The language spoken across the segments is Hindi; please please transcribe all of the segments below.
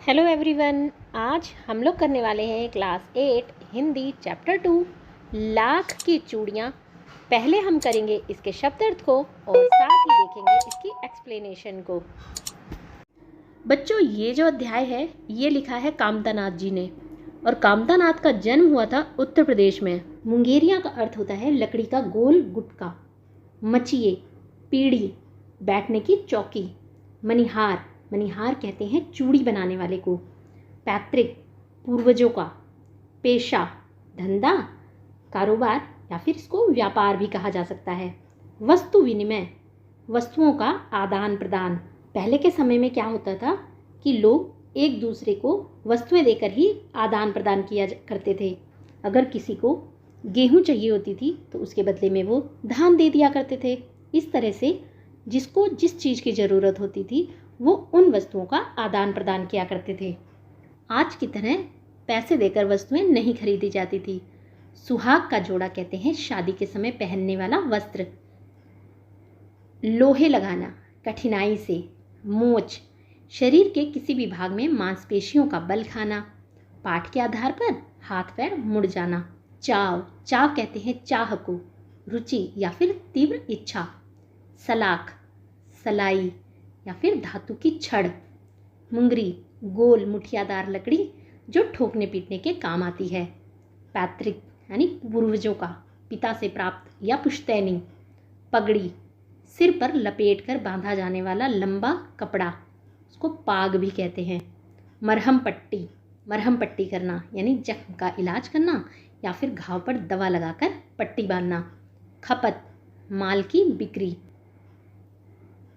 Hello everyone. आज हम लोग करने वाले हैं क्लास 8 हिंदी चैप्टर 2 लाख की चूड़ियाँ। पहले हम करेंगे इसके शब्द अर्थ को और साथ ही देखेंगे इसकी एक्सप्लेनेशन को। बच्चों, ये जो अध्याय है ये लिखा है कामतानाथ जी ने, और कामतानाथ का जन्म हुआ था उत्तर प्रदेश में। मुंगेरिया का अर्थ होता है लकड़ी का गोल गुटका। मचिए, पीढ़ी, बैठने की चौकी। मनिहार, मनिहार कहते हैं चूड़ी बनाने वाले को। पैतृक, पूर्वजों का। पेशा, धंधा, कारोबार या फिर इसको व्यापार भी कहा जा सकता है। वस्तु विनिमय, वस्तुओं का आदान प्रदान। पहले के समय में क्या होता था कि लोग एक दूसरे को वस्तुएं देकर ही आदान प्रदान किया करते थे। अगर किसी को गेहूं चाहिए होती थी तो उसके बदले में वो धान दे दिया करते थे। इस तरह से जिसको जिस चीज़ की ज़रूरत होती थी वो उन वस्तुओं का आदान प्रदान किया करते थे। आज की तरह पैसे देकर वस्तुएं नहीं खरीदी जाती थी। सुहाग का जोड़ा कहते हैं शादी के समय पहनने वाला वस्त्र। लोहे लगाना, कठिनाई से। मोच, शरीर के किसी भी भाग में मांसपेशियों का बल खाना। पाठ के आधार पर हाथ पैर मुड़ जाना। चाव, चाव कहते हैं चाह को, रुचि या फिर तीव्र इच्छा। सलाख, सलाई या फिर धातु की छड़। मुंगरी, गोल मुठियादार लकड़ी जो ठोकने पीटने के काम आती है। पैतृक यानी पूर्वजों का, पिता से प्राप्त या पुश्तैनी। पगड़ी, सिर पर लपेट कर बांधा जाने वाला लंबा कपड़ा, उसको पाग भी कहते हैं। मरहम पट्टी, मरहम पट्टी करना यानी जख्म का इलाज करना या फिर घाव पर दवा लगाकर पट्टी बांधना। खपत, माल की बिक्री।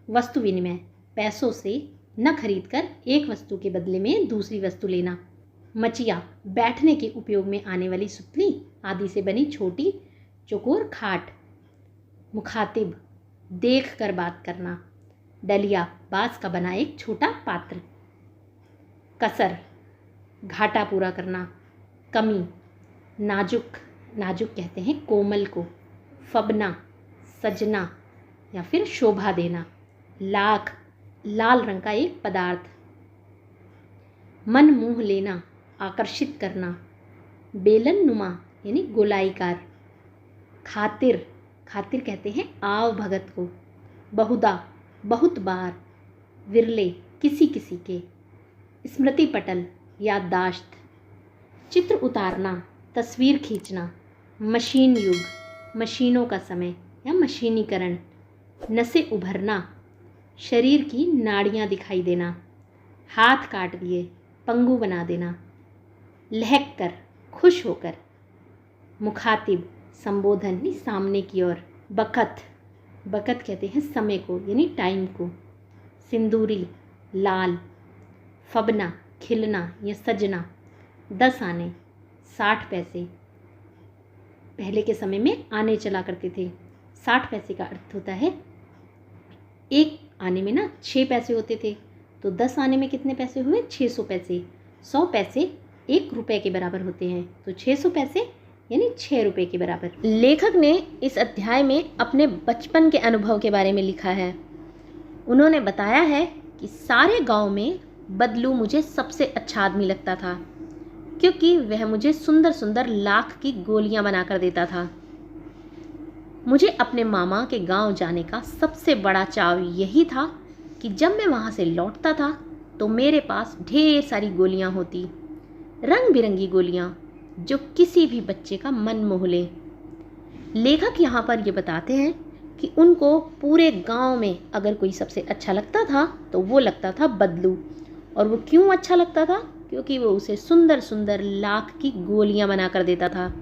वस्तु विनिमय, पैसों से न खरीदकर एक वस्तु के बदले में दूसरी वस्तु लेना। मचिया, बैठने के उपयोग में आने वाली सुतली आदि से बनी छोटी चौकोर खाट। मुखातिब, देख कर बात करना। डलिया, बांस का बना एक छोटा पात्र। कसर, घाटा पूरा करना। कमी, नाजुक, नाजुक कहते हैं कोमल को। फबना, सजना या फिर शोभा देना। लाख, लाल रंग का एक पदार्थ। मन मोह लेना, आकर्षित करना। बेलन नुमा यानी गोलाईकार। खातिर, खातिर कहते हैं आव भगत को। बहुधा, बहुत बार। विरले, किसी किसी के। स्मृति पटल, याददाश्त। चित्र उतारना, तस्वीर खींचना। मशीन युग, मशीनों का समय या मशीनीकरण। नसें उभरना, शरीर की नाड़ियाँ दिखाई देना। हाथ काट दिए, पंगु बना देना। लहक कर, खुश होकर। मुखातिब, संबोधन यानी सामने की ओर। बखत, बखत कहते हैं समय को यानी टाइम को। सिंदूरी, लाल। फबना, खिलना या सजना। 10 आने, 60 पैसे। पहले के समय में आने चला करते थे। 60 पैसे का अर्थ होता है एक आने में ना 6 पैसे होते थे, तो 10 आने में कितने पैसे हुए? 600 पैसे। 100 पैसे 1 रुपये के बराबर होते हैं, तो 600 पैसे यानी 6 रुपये के बराबर। लेखक ने इस अध्याय में अपने बचपन के अनुभव के बारे में लिखा है। उन्होंने बताया है कि सारे गांव में बदलू मुझे सबसे अच्छा आदमी लगता था, क्योंकि वह मुझे सुंदर सुंदर लाख की गोलियां बनाकर देता था। मुझे अपने मामा के गांव जाने का सबसे बड़ा चाव यही था कि जब मैं वहां से लौटता था तो मेरे पास ढेर सारी गोलियां होती, रंग बिरंगी गोलियां जो किसी भी बच्चे का मन मोह ले। लेखक यहाँ पर ये बताते हैं कि उनको पूरे गांव में अगर कोई सबसे अच्छा लगता था तो वो लगता था बदलू। और वो क्यों अच्छा लगता था? क्योंकि वो उसे सुंदर सुंदर लाख की गोलियां बना कर देता था।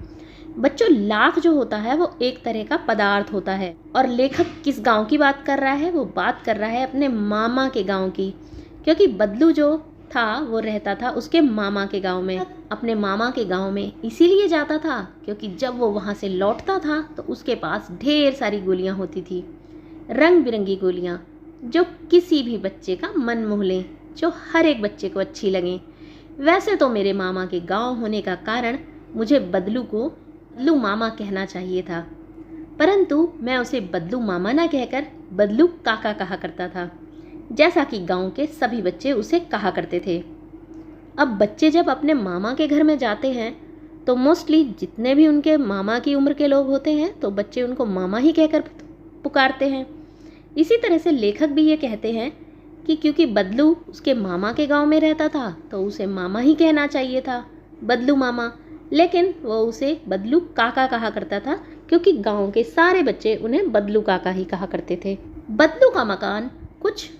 बच्चों, लाख जो होता है वो एक तरह का पदार्थ होता है। और लेखक किस गांव की बात कर रहा है? वो बात कर रहा है अपने मामा के गांव की, क्योंकि बदलू जो था वो रहता था उसके मामा के गांव में। अपने मामा के गांव में इसीलिए जाता था क्योंकि जब वो वहां से लौटता था तो उसके पास ढेर सारी गोलियां होती थी, रंग बिरंगी गोलियां जो किसी भी बच्चे का मन मोह लें, जो हर एक बच्चे को अच्छी लगें। वैसे तो मेरे मामा के गांव होने का कारण मुझे बदलू को बदलू मामा कहना चाहिए था, परंतु मैं उसे बदलू मामा ना कहकर बदलू काका कहा करता था, जैसा कि गांव के सभी बच्चे उसे कहा करते थे। अब बच्चे जब अपने मामा के घर में जाते हैं तो मोस्टली जितने भी उनके मामा की उम्र के लोग होते हैं तो बच्चे उनको मामा ही कहकर पुकारते हैं। इसी तरह से लेखक भी ये कहते हैं कि क्योंकि बदलू उसके मामा के गांव में रहता था तो उसे मामा ही कहना चाहिए था, बदलू मामा, लेकिन वो उसे बदलू काका कहा करता था क्योंकि गांव के सारे बच्चे उन्हें बदलू काका ही कहा करते थे। बदलू का मकान कुछ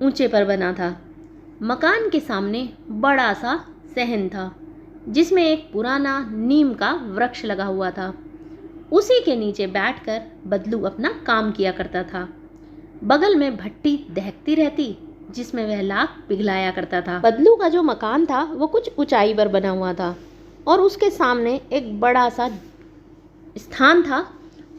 ऊंचे पर बना था। मकान के सामने बड़ा सा सहन था जिसमें एक पुराना नीम का वृक्ष लगा हुआ था। उसी के नीचे बैठकर बदलू अपना काम किया करता था। बगल में भट्टी दहकती रहती जिसमें वह लाख पिघलाया करता था। बदलू का जो मकान था वो कुछ ऊंचाई पर बना हुआ था और उसके सामने एक बड़ा सा स्थान था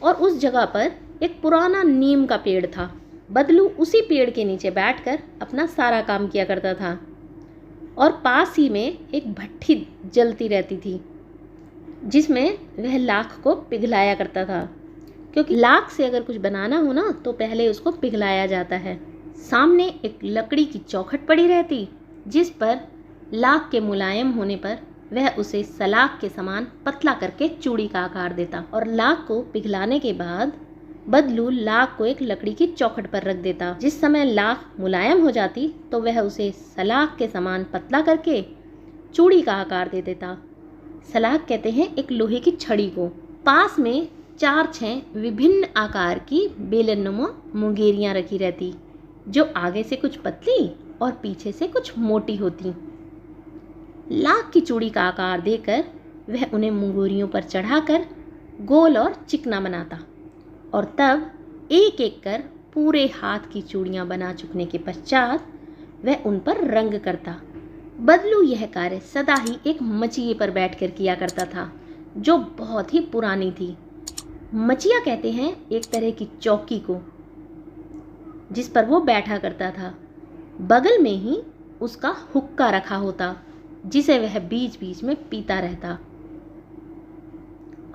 और उस जगह पर एक पुराना नीम का पेड़ था। बदलू उसी पेड़ के नीचे बैठकर अपना सारा काम किया करता था और पास ही में एक भट्टी जलती रहती थी जिसमें वह लाख को पिघलाया करता था, क्योंकि लाख से अगर कुछ बनाना हो ना तो पहले उसको पिघलाया जाता है। सामने एक लकड़ी की चौखट पड़ी रहती जिस पर लाख के मुलायम होने पर वह उसे सलाख के समान पतला करके चूड़ी का आकार देता और लाख को पिघलाने के बाद बदलू लाख को एक लकड़ी की चौखट पर रख देता। जिस समय लाख मुलायम हो जाती तो वह उसे सलाख के समान पतला करके चूड़ी का आकार दे देता। सलाख कहते हैं एक लोहे की छड़ी को। पास में 4-6 विभिन्न आकार की बेलनुमा मुंगेरियां रखी रहती जो आगे से कुछ पतली और पीछे से कुछ मोटी होती। लाख की चूड़ी का आकार देकर वह उन्हें मुंगेरियों पर चढ़ाकर गोल और चिकना बनाता और तब एक एक कर पूरे हाथ की चूड़ियां बना चुकने के पश्चात वह उन पर रंग करता। बदलू यह कार्य सदा ही एक मचिए पर बैठकर किया करता था जो बहुत ही पुरानी थी। मचिया कहते हैं एक तरह की चौकी को जिस पर वो बैठा करता था। बगल में ही उसका हुक्का रखा होता जिसे वह बीच बीच में पीता रहता।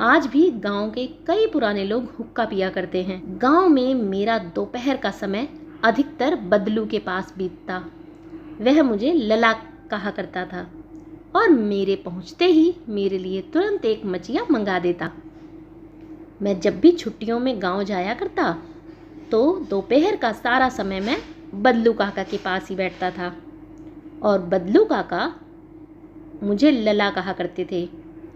आज भी गांव के कई पुराने लोग हुक्का पिया करते हैं। गांव में मेरा दोपहर का समय अधिकतर बदलू के पास बीतता। वह मुझे लला कहा करता था और मेरे पहुंचते ही मेरे लिए तुरंत एक मचिया मंगा देता। मैं जब भी छुट्टियों में गांव जाया करता तो दोपहर का सारा समय मैं बदलू काका के पास ही बैठता था और बदलू काका मुझे लला कहा करते थे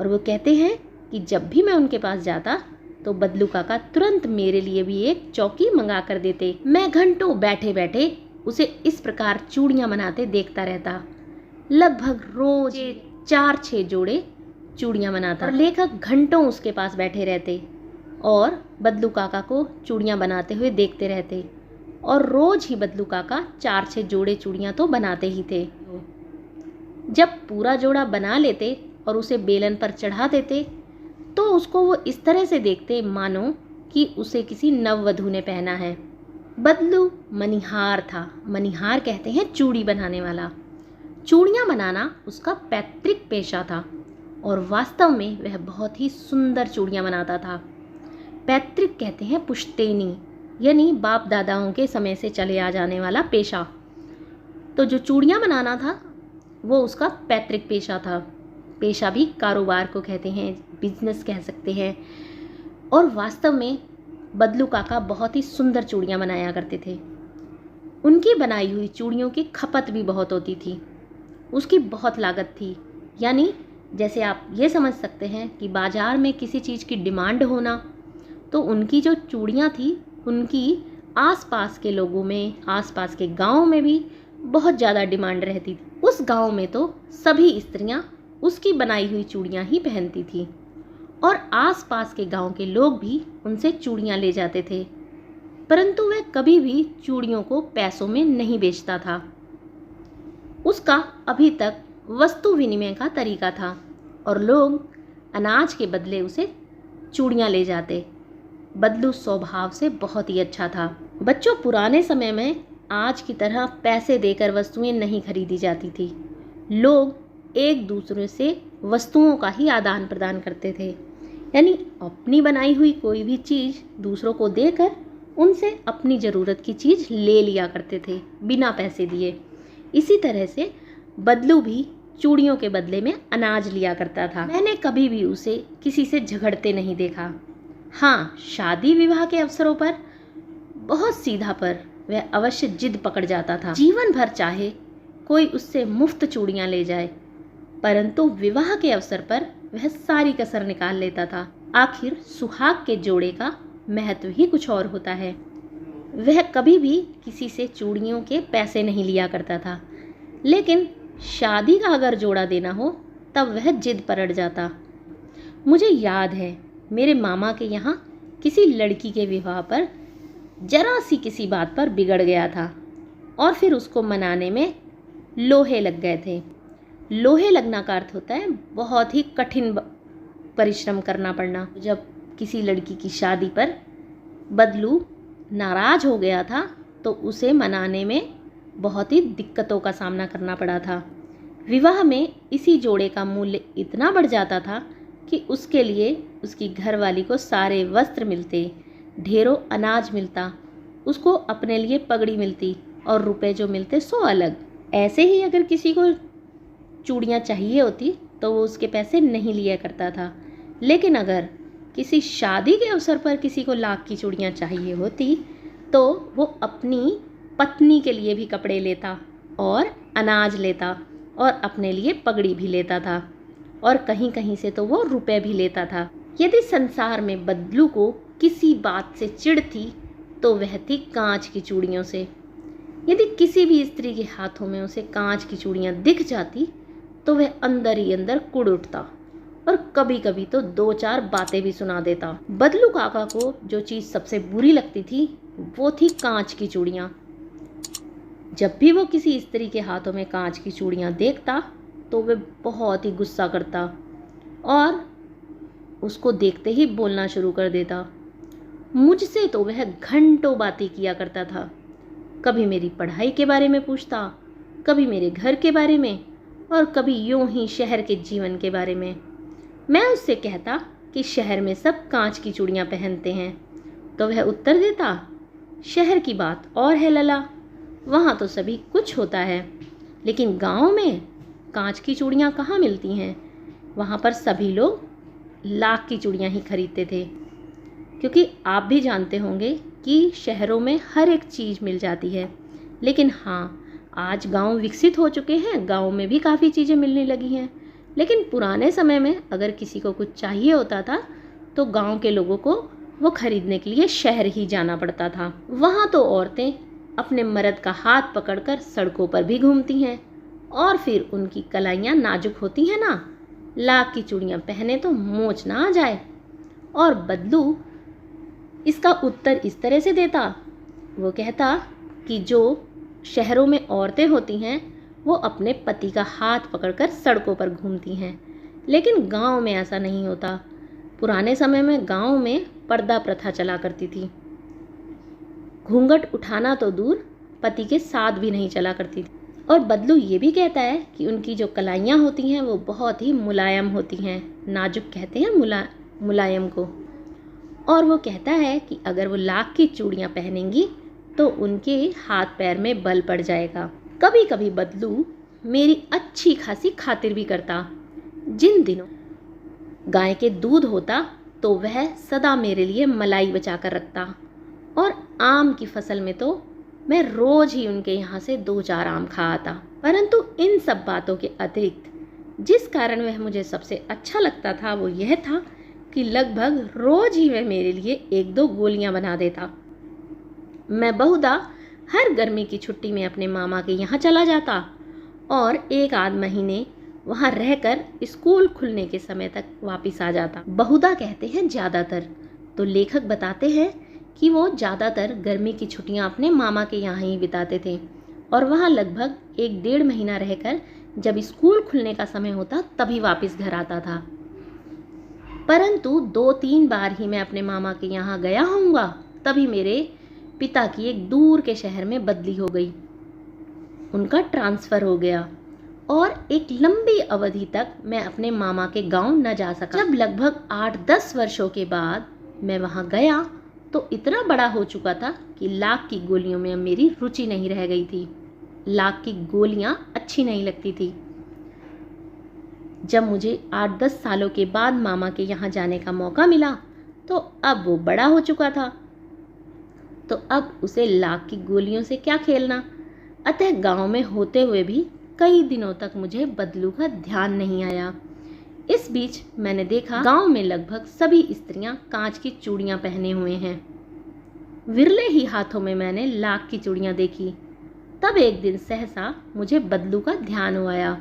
और वो कहते हैं कि जब भी मैं उनके पास जाता तो बदलू काका तुरंत मेरे लिए भी एक चौकी मंगा कर देते। मैं घंटों बैठे बैठे उसे इस प्रकार चूड़ियां बनाते देखता रहता। लगभग रोज 4-6 जोड़े चूड़ियां बनाता और लेखक घंटों उसके पास बैठे रहते और बदलू काका को चूड़ियां बनाते हुए देखते रहते और रोज ही बदलू काका 4-6 जोड़े चूड़ियां तो बनाते ही थे। जब पूरा जोड़ा बना लेते और उसे बेलन पर चढ़ा देते तो उसको वो इस तरह से देखते मानो कि उसे किसी नववधू ने पहना है। बदलू मनिहार था। मनिहार कहते हैं चूड़ी बनाने वाला। चूड़ियाँ बनाना उसका पैतृक पेशा था और वास्तव में वह बहुत ही सुंदर चूड़ियाँ बनाता था। पैतृक कहते हैं पुश्तैनी, यानी बाप दादाओं के समय से चले आ जाने वाला पेशा। तो जो चूड़ियाँ बनाना था वो उसका पैतृक पेशा था। पेशा भी कारोबार को कहते हैं, बिजनेस कह सकते हैं। और वास्तव में बदलू काका बहुत ही सुंदर चूड़ियाँ बनाया करते थे। उनकी बनाई हुई चूड़ियों की खपत भी बहुत होती थी। उसकी बहुत लागत थी, यानी जैसे आप ये समझ सकते हैं कि बाज़ार में किसी चीज़ की डिमांड होना, तो उनकी जो चूड़ियाँ थी उनकी आसपास के लोगों में, आसपास के गांव में भी बहुत ज़्यादा डिमांड रहती थी। उस गांव में तो सभी स्त्रियाँ उसकी बनाई हुई चूड़ियाँ ही पहनती थी और आसपास के गांव के लोग भी उनसे चूड़ियाँ ले जाते थे, परंतु वह कभी भी चूड़ियों को पैसों में नहीं बेचता था। उसका अभी तक वस्तु विनिमय का तरीका था और लोग अनाज के बदले उसे चूड़ियाँ ले जाते। बदलू स्वभाव से बहुत ही अच्छा था। बच्चों, पुराने समय में आज की तरह पैसे देकर वस्तुएं नहीं खरीदी जाती थी। लोग एक दूसरे से वस्तुओं का ही आदान प्रदान करते थे, यानी अपनी बनाई हुई कोई भी चीज़ दूसरों को देकर उनसे अपनी ज़रूरत की चीज़ ले लिया करते थे बिना पैसे दिए। इसी तरह से बदलू भी चूड़ियों के बदले में अनाज लिया करता था। मैंने कभी भी उसे किसी से झगड़ते नहीं देखा। हाँ, शादी विवाह के अवसरों पर बहुत सीधा पर वह अवश्य जिद पकड़ जाता था। जीवन भर चाहे कोई उससे मुफ्त चूड़ियां ले जाए, परंतु विवाह के अवसर पर वह सारी कसर निकाल लेता था। आखिर सुहाग के जोड़े का महत्व ही कुछ और होता है। वह कभी भी किसी से चूड़ियों के पैसे नहीं लिया करता था, लेकिन शादी का अगर जोड़ा देना हो तब वह जिद पकड़ जाता। मुझे याद है, मेरे मामा के यहाँ किसी लड़की के विवाह पर जरा सी किसी बात पर बिगड़ गया था और फिर उसको मनाने में लोहे लग गए थे। लोहे लगना का अर्थ होता है बहुत ही कठिन परिश्रम करना पड़ना। जब किसी लड़की की शादी पर बदलू नाराज हो गया था तो उसे मनाने में बहुत ही दिक्कतों का सामना करना पड़ा था। विवाह में इसी जोड़े का मूल्य इतना बढ़ जाता था कि उसके लिए उसकी घरवाली को सारे वस्त्र मिलते, ढेरों अनाज मिलता, उसको अपने लिए पगड़ी मिलती और रुपए जो मिलते सो अलग। ऐसे ही अगर किसी को चूड़ियाँ चाहिए होती तो वो उसके पैसे नहीं लिया करता था, लेकिन अगर किसी शादी के अवसर पर किसी को लाख की चूड़ियाँ चाहिए होती तो वो अपनी पत्नी के लिए भी कपड़े लेता और अनाज लेता और अपने लिए पगड़ी भी लेता था और कहीं कहीं से तो वो रुपए भी लेता था। यदि संसार में बदलू को किसी बात से चिढ़ थी तो वह थी कांच की चूड़ियों से। यदि किसी भी स्त्री के हाथों में उसे कांच की चूड़ियाँ दिख जाती तो वह अंदर ही अंदर कुड़ उठता और कभी कभी तो 2-4 बातें भी सुना देता। बदलू काका को जो चीज़ सबसे बुरी लगती थी वो थी कांच की चूड़ियाँ। जब भी वो किसी स्त्री के हाथों में कांच की चूड़ियाँ देखता तो वह बहुत ही गुस्सा करता और उसको देखते ही बोलना शुरू कर देता। मुझसे तो वह घंटों बातें किया करता था। कभी मेरी पढ़ाई के बारे में पूछता, कभी मेरे घर के बारे में और कभी यूं ही शहर के जीवन के बारे में। मैं उससे कहता कि शहर में सब कांच की चूड़ियाँ पहनते हैं तो वह उत्तर देता, शहर की बात और है लला, वहाँ तो सभी कुछ होता है, लेकिन गांव में कांच की चूड़ियाँ कहाँ मिलती हैं। वहाँ पर सभी लोग लाख की चूड़ियाँ ही खरीदते थे, क्योंकि आप भी जानते होंगे कि शहरों में हर एक चीज़ मिल जाती है, लेकिन हाँ आज गांव विकसित हो चुके हैं, गांव में भी काफ़ी चीज़ें मिलने लगी हैं। लेकिन पुराने समय में अगर किसी को कुछ चाहिए होता था तो गांव के लोगों को वो खरीदने के लिए शहर ही जाना पड़ता था। वहाँ तो औरतें अपने मर्द का हाथ पकड़कर सड़कों पर भी घूमती हैं और फिर उनकी कलाइयाँ नाजुक होती हैं ना, लाख की चूड़ियाँ पहने तो मोच ना आ जाए। और बदलू इसका उत्तर इस तरह से देता, वो कहता कि जो शहरों में औरतें होती हैं वो अपने पति का हाथ पकड़कर सड़कों पर घूमती हैं, लेकिन गांव में ऐसा नहीं होता। पुराने समय में गांव में पर्दा प्रथा चला करती थी। घूंघट उठाना तो दूर, पति के साथ भी नहीं चला करती थी। और बदलू ये भी कहता है कि उनकी जो कलाइयाँ होती हैं वो बहुत ही मुलायम होती हैं, नाजुक कहते हैं मुलायम को। और वो कहता है कि अगर वो लाख की चूड़ियाँ पहनेंगी तो उनके हाथ पैर में बल पड़ जाएगा। कभी कभी बदलू मेरी अच्छी खासी खातिर भी करता। जिन दिनों गाय के दूध होता तो वह सदा मेरे लिए मलाई बचा कर रखता, और आम की फसल में तो मैं रोज ही उनके यहाँ से 2-4 आम खा आता। परंतु इन सब बातों के अतिरिक्त जिस कारण वह मुझे सबसे अच्छा लगता था वो यह था कि लगभग रोज ही वह मेरे लिए 1-2 गोलियां बना देता। मैं बहुधा हर गर्मी की छुट्टी में अपने मामा के यहाँ चला जाता और 1-8 महीने वहाँ रहकर स्कूल खुलने के समय तक वापस आ जाता। बहुधा कहते हैं ज़्यादातर, तो लेखक बताते हैं कि वो ज़्यादातर गर्मी की छुट्टियाँ अपने मामा के यहाँ ही बिताते थे और वहाँ लगभग 1-1.5 महीना रहकर जब स्कूल खुलने का समय होता तभी वापस घर आता था। परंतु 2-3 बार ही मैं अपने मामा के यहाँ गया होऊंगा तभी मेरे पिता की एक दूर के शहर में बदली हो गई, उनका ट्रांसफ़र हो गया और एक लंबी अवधि तक मैं अपने मामा के गांव न जा सका। जब लगभग 8-10 वर्षों के बाद मैं वहां गया तो इतना बड़ा हो चुका था कि लाख की गोलियों में अब मेरी रुचि नहीं रह गई थी। लाख की गोलियां अच्छी नहीं लगती थी। जब मुझे 8-10 सालों के बाद मामा के यहाँ जाने का मौका मिला तो अब वो बड़ा हो चुका था, तो अब उसे लाख की गोलियों से क्या खेलना। अतः गांव में होते हुए भी कई दिनों तक मुझे बदलू का ध्यान नहीं आया। इस बीच मैंने देखा गांव में लगभग सभी स्त्रियां कांच की चूड़ियां पहने हुए हैं। विरले ही हाथों में मैंने लाख की चूड़ियां देखी। तब एक दिन सहसा मुझे बदलू का ध्यान आया।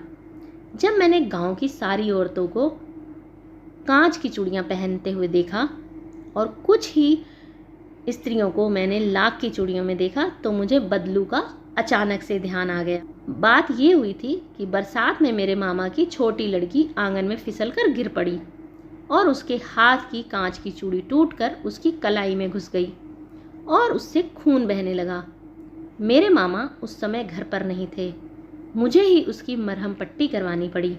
जब मैंने गांव की सारी औरतों को कांच की चूड़ियां पहनते हुए देखा और कुछ ही स्त्रियों को मैंने लाख की चूड़ियों में देखा तो मुझे बदलू का अचानक से ध्यान आ गया। बात ये हुई थी कि बरसात में मेरे मामा की छोटी लड़की आंगन में फिसलकर गिर पड़ी और उसके हाथ की कांच की चूड़ी टूटकर उसकी कलाई में घुस गई और उससे खून बहने लगा। मेरे मामा उस समय घर पर नहीं थे, मुझे ही उसकी मरहम पट्टी करवानी पड़ी।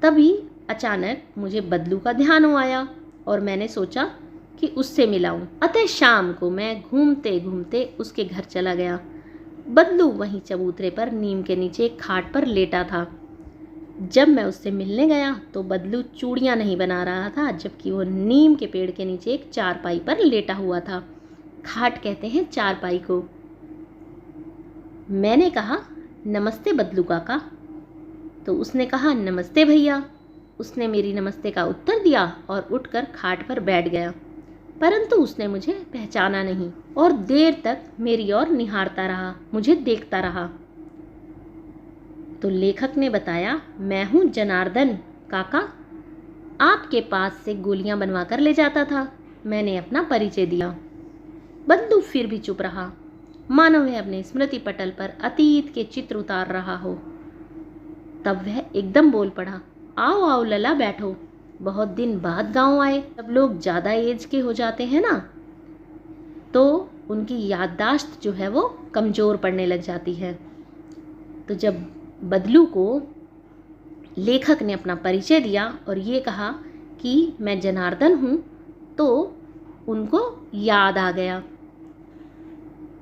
तभी अचानक मुझे बदलू का ध्यान आया और मैंने सोचा कि उससे मिलाऊं। अतः शाम को मैं घूमते घूमते उसके घर चला गया। बदलू वहीं चबूतरे पर नीम के नीचे एक खाट पर लेटा था। जब मैं उससे मिलने गया तो बदलू चूड़ियां नहीं बना रहा था, जबकि वो नीम के पेड़ के नीचे एक चारपाई पर लेटा हुआ था। खाट कहते हैं चारपाई को। मैंने कहा, नमस्ते बदलू काका। तो उसने कहा, नमस्ते भैया। उसने मेरी नमस्ते का उत्तर दिया और उठकर खाट पर बैठ गया, परंतु उसने मुझे पहचाना नहीं और देर तक मेरी ओर निहारता रहा, मुझे देखता रहा। तो लेखक ने बताया, मैं हूँ जनार्दन काका, आपके पास से गोलियां बनवा कर ले जाता था। मैंने अपना परिचय दिया। बदलू फिर भी चुप रहा, मानो वह अपने स्मृति पटल पर अतीत के चित्र उतार रहा हो। तब वह एकदम बोल पड़ा, आओ आओ लला, बैठो। बहुत दिन बाद गांव आए। सब लोग ज़्यादा एज के हो जाते हैं ना, तो उनकी याददाश्त जो है वो कमज़ोर पड़ने लग जाती है। तो जब बदलू को लेखक ने अपना परिचय दिया और ये कहा कि मैं जनार्दन हूँ, तो उनको याद आ गया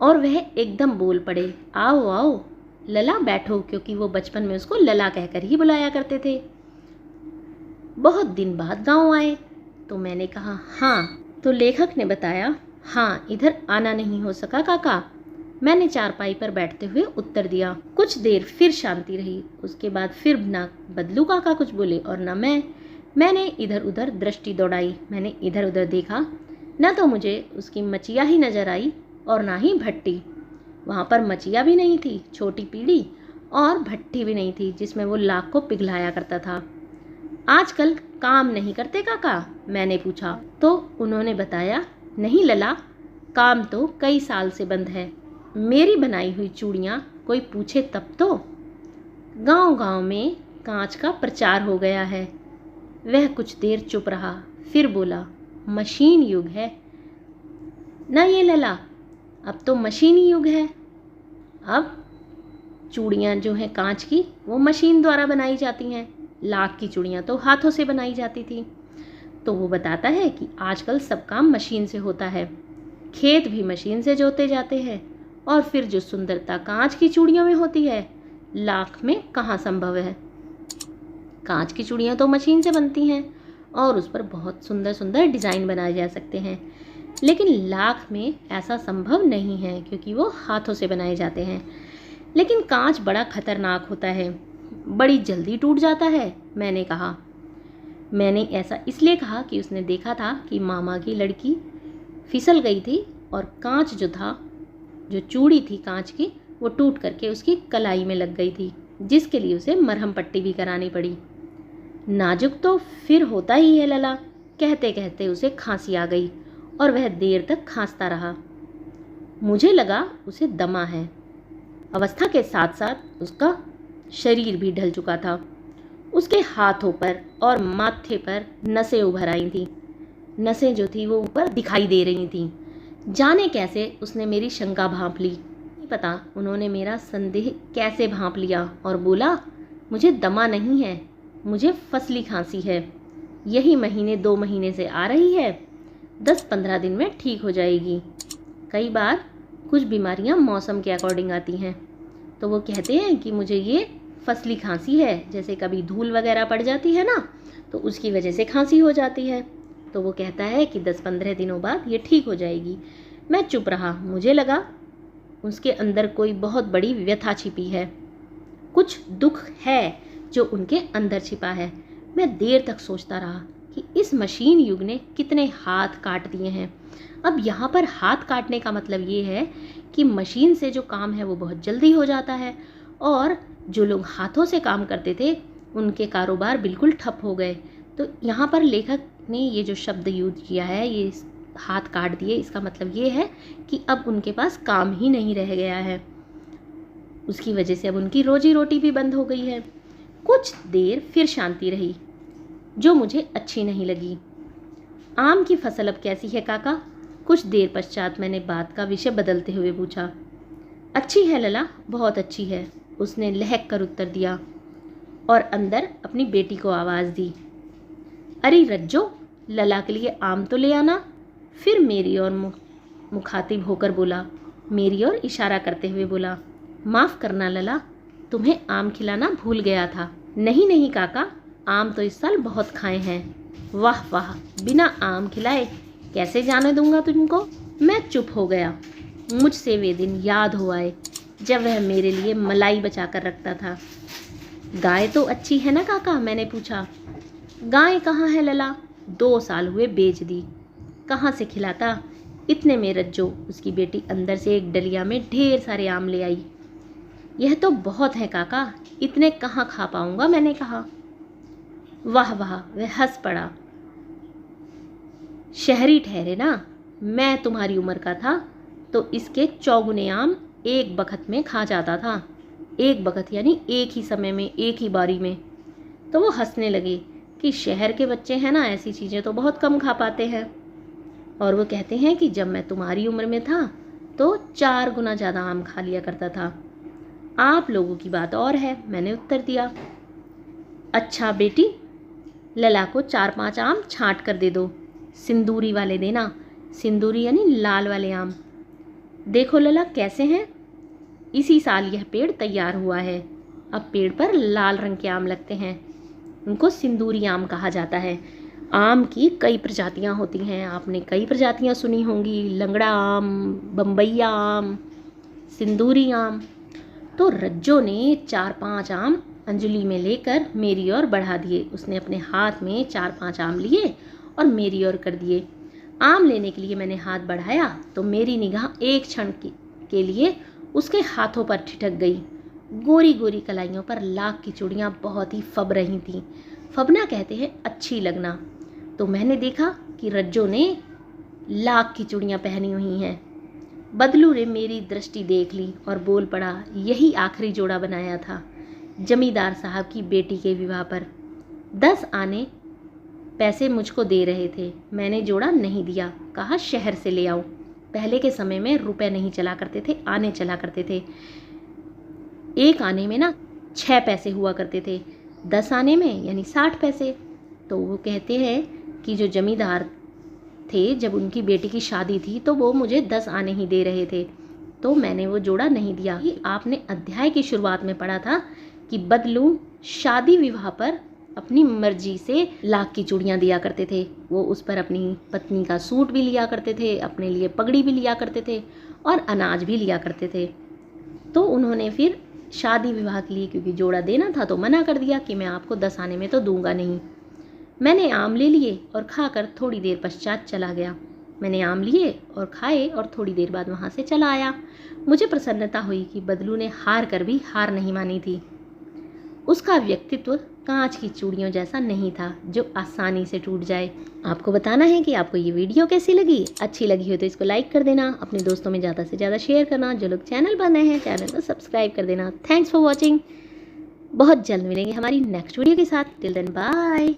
और वह एकदम बोल पड़े, आओ आओ लला, बैठो, क्योंकि वो बचपन में उसको लला कहकर ही बुलाया करते थे। बहुत दिन बाद गांव आए। तो मैंने कहा, हाँ। तो लेखक ने बताया, हाँ, इधर आना नहीं हो सका काका। मैंने चारपाई पर बैठते हुए उत्तर दिया। कुछ देर फिर शांति रही। उसके बाद फिर ना बदलू काका कुछ बोले और ना मैंने इधर उधर दृष्टि दौड़ाई। मैंने इधर उधर देखा, न तो मुझे उसकी मचिया ही नजर आई और ना ही भट्टी। वहाँ पर मचिया भी नहीं थी, छोटी पीढ़ी, और भट्टी भी नहीं थी जिसमें वो लाख को पिघलाया करता था। आजकल काम नहीं करते काका? मैंने पूछा। तो उन्होंने बताया, नहीं लला, काम तो कई साल से बंद है। मेरी बनाई हुई चूड़ियाँ कोई पूछे तब तो। गांव गांव में कांच का प्रचार हो गया है। वह कुछ देर चुप रहा, फिर बोला, मशीन युग है ना ये लला, अब तो मशीनी युग है। अब चूड़ियाँ जो हैं कांच की, वो मशीन द्वारा बनाई जाती हैं। लाख की चूड़ियाँ तो हाथों से बनाई जाती थी। तो वो बताता है कि आजकल सब काम मशीन से होता है, खेत भी मशीन से जोते जाते हैं, और फिर जो सुंदरता कांच की चूड़ियों में होती है, लाख में कहाँ संभव है। कांच की चूड़ियाँ तो मशीन से बनती हैं और उस पर बहुत सुंदर सुंदर डिज़ाइन बनाए जा सकते हैं, लेकिन लाख में ऐसा संभव नहीं है क्योंकि वो हाथों से बनाए जाते हैं। लेकिन कांच बड़ा खतरनाक होता है, बड़ी जल्दी टूट जाता है। मैंने कहा। मैंने ऐसा इसलिए कहा कि उसने देखा था कि मामा की लड़की फिसल गई थी और कांच जो था, जो चूड़ी थी कांच की, वो टूट करके उसकी कलाई में लग गई थी, जिसके लिए उसे मरहम पट्टी भी करानी पड़ी। नाजुक तो फिर होता ही है लला। कहते कहते उसे खांसी आ गई और वह देर तक खांसता रहा। मुझे लगा उसे दमा है। अवस्था के साथ साथ उसका शरीर भी ढल चुका था। उसके हाथों पर और माथे पर नसें उभर आई थीं। नसें जो थी वो ऊपर दिखाई दे रही थीं। जाने कैसे उसने मेरी शंका भांप ली। नहीं पता उन्होंने मेरा संदेह कैसे भांप लिया और बोला, मुझे दमा नहीं है, मुझे फसली खांसी है। यही महीने 2 महीने से आ रही है, 10-15 दिन में ठीक हो जाएगी। कई बार कुछ बीमारियां मौसम के अकॉर्डिंग आती हैं, तो वो कहते हैं कि मुझे ये फसली खांसी है, जैसे कभी धूल वगैरह पड़ जाती है ना, तो उसकी वजह से खांसी हो जाती है। तो वो कहता है कि 10-15 दिनों बाद ये ठीक हो जाएगी। मैं चुप रहा, मुझे लगा उसके अंदर कोई बहुत बड़ी व्यथा छिपी है, कुछ दुख है जो उनके अंदर छिपा है। मैं देर तक सोचता रहा कि इस मशीन युग ने कितने हाथ काट दिए हैं। अब यहाँ पर हाथ काटने का मतलब ये है कि मशीन से जो काम है वो बहुत जल्दी हो जाता है, और जो लोग हाथों से काम करते थे उनके कारोबार बिल्कुल ठप हो गए। तो यहाँ पर लेखक ने ये जो शब्द यूज किया है, ये हाथ काट दिए, इसका मतलब ये है कि अब उनके पास काम ही नहीं रह गया है। उसकी वजह से अब उनकी रोजी रोटी भी बंद हो गई है। कुछ देर फिर शांति रही, जो मुझे अच्छी नहीं लगी। आम की फसल अब कैसी है काका? कुछ देर पश्चात मैंने बात का विषय बदलते हुए पूछा। अच्छी है लला, बहुत अच्छी है, उसने लहक कर उत्तर दिया और अंदर अपनी बेटी को आवाज़ दी। अरे रज्जो, लला के लिए आम तो ले आना। फिर मेरी ओर मुखातिब होकर बोला, मेरी ओर इशारा करते हुए बोला, माफ़ करना लला, तुम्हें आम खिलाना भूल गया था। नहीं नहीं काका, आम तो इस साल बहुत खाए हैं। वाह वाह, बिना आम खिलाए कैसे जाने दूंगा तुमको। मैं चुप हो गया। मुझसे वे दिन याद हो आए जब वह मेरे लिए मलाई बचा कर रखता था। गाय तो अच्छी है ना काका? मैंने पूछा। गाय कहाँ है लला, 2 साल हुए बेच दी, कहाँ से खिलाता। इतने में रज्जो, उसकी बेटी, अंदर से एक डलिया में ढेर सारे आम ले आई। यह तो बहुत है काका, इतने कहाँ खा पाऊंगा, मैंने कहा। वाह वाह, वह हंस पड़ा। शहरी ठहरे ना, मैं तुम्हारी उम्र का था तो इसके 4 गुने आम एक बखत में खा जाता था। एक बखत यानी एक ही समय में, एक ही बारी में। तो वो हंसने लगे कि शहर के बच्चे हैं ना, ऐसी चीज़ें तो बहुत कम खा पाते हैं। और वो कहते हैं कि जब मैं तुम्हारी उम्र में था तो 4 गुना ज़्यादा आम खा लिया करता था। आप लोगों की बात और है, मैंने उत्तर दिया। अच्छा बेटी, लला को 4-5 आम छांट कर दे दो, सिंदूरी वाले देना। सिंदूरी यानी लाल वाले आम। देखो लला कैसे हैं, इसी साल यह पेड़ तैयार हुआ है। अब पेड़ पर लाल रंग के आम लगते हैं, उनको सिंदूरी आम कहा जाता है। आम की कई प्रजातियां होती हैं, आपने कई प्रजातियां सुनी होंगी, लंगड़ा आम, बम्बैया आम, सिंदूरी आम। तो रज्जो ने 4-5 आम अंजलि में लेकर मेरी ओर बढ़ा दिए। उसने अपने हाथ में 4-5 आम लिए और मेरी ओर कर दिए। आम लेने के लिए मैंने हाथ बढ़ाया तो मेरी निगाह एक क्षण के लिए उसके हाथों पर ठिठक गई। गोरी गोरी कलाइयों पर लाख की चूड़ियाँ बहुत ही फब रही थीं। फबना कहते हैं अच्छी लगना। तो मैंने देखा कि रज्जो ने लाख की चूड़ियाँ पहनी हुई हैं। बदलू ने मेरी दृष्टि देख ली और बोल पड़ा, यही आखिरी जोड़ा बनाया था जमींदार साहब की बेटी के विवाह पर। 10 आने पैसे मुझको दे रहे थे, मैंने जोड़ा नहीं दिया, कहा शहर से ले आओ। पहले के समय में रुपए नहीं चला करते थे, आने चला करते थे। एक आने में ना 6 पैसे हुआ करते थे, 10 आने में यानी 60 पैसे। तो वो कहते हैं कि जो जमींदार थे, जब उनकी बेटी की शादी थी तो वो मुझे 10 आने ही दे रहे थे, तो मैंने वो जोड़ा नहीं दिया। आपने अध्याय की शुरुआत में पढ़ा था कि बदलू शादी विवाह पर अपनी मर्जी से लाख की चूड़ियाँ दिया करते थे। वो उस पर अपनी पत्नी का सूट भी लिया करते थे, अपने लिए पगड़ी भी लिया करते थे और अनाज भी लिया करते थे। तो उन्होंने फिर शादी विवाह के लिए, क्योंकि जोड़ा देना था, तो मना कर दिया कि मैं आपको 10 आने में तो दूंगा नहीं। मैंने आम ले लिए और खाकर थोड़ी देर पश्चात चला गया। मैंने आम लिए और खाए और थोड़ी देर बाद वहाँ से चला आया। मुझे प्रसन्नता हुई कि बदलू ने हार कर भी हार नहीं मानी थी। उसका व्यक्तित्व कांच की चूड़ियों जैसा नहीं था जो आसानी से टूट जाए। आपको बताना है कि आपको ये वीडियो कैसी लगी। अच्छी लगी हो तो इसको लाइक कर देना, अपने दोस्तों में ज़्यादा से ज़्यादा शेयर करना। जो लोग चैनल पर नए हैं, चैनल को सब्सक्राइब कर देना। Thanks for watching. बहुत जल्द मिलेंगे हमारी नेक्स्ट वीडियो के साथ। Till then bye.